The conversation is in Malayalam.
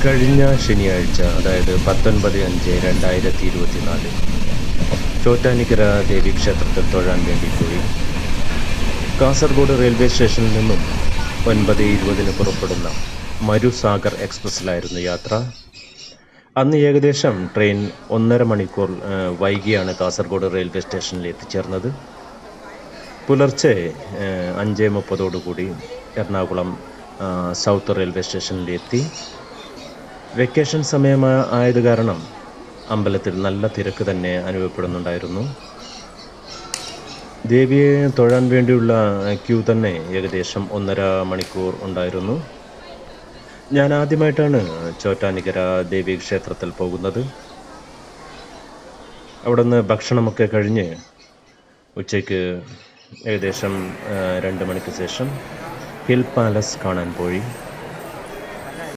കഴിഞ്ഞ ശനിയാഴ്ച, അതായത് 19/5/2024 ചോറ്റാനിക്കര ദേവീക്ഷേത്രത്തിൽ തൊഴാൻ വേണ്ടി പോയി. കാസർഗോഡ് റെയിൽവേ സ്റ്റേഷനിൽ നിന്നും 9:20 പുറപ്പെടുന്ന മരുസാഗർ എക്സ്പ്രസ്സിലായിരുന്നു യാത്ര. അന്ന് ഏകദേശം ട്രെയിൻ 1.5 മണിക്കൂർ വൈകിയാണ് കാസർഗോഡ് റെയിൽവേ സ്റ്റേഷനിൽ എത്തിച്ചേർന്നത്. പുലർച്ചെ 5:30 എറണാകുളം സൗത്ത് റെയിൽവേ സ്റ്റേഷനിലെത്തി. വെക്കേഷൻ സമയമായത് കാരണം അമ്പലത്തിൽ നല്ല തിരക്ക് തന്നെ അനുഭവപ്പെടുന്നുണ്ടായിരുന്നു. ദേവിയെ തൊഴാൻ വേണ്ടിയുള്ള ക്യൂ തന്നെ ഏകദേശം 1.5 മണിക്കൂർ ഉണ്ടായിരുന്നു. ഞാൻ ആദ്യമായിട്ടാണ് ചോറ്റാനിക്കര ദേവി ക്ഷേത്രത്തിൽ പോകുന്നത്. അവിടെ നിന്ന് ഭക്ഷണമൊക്കെ കഴിഞ്ഞ് ഉച്ചയ്ക്ക് ഏകദേശം 2 മണിക്ക് ശേഷം ഹിൽ പാലസ് കാണാൻ പോയി.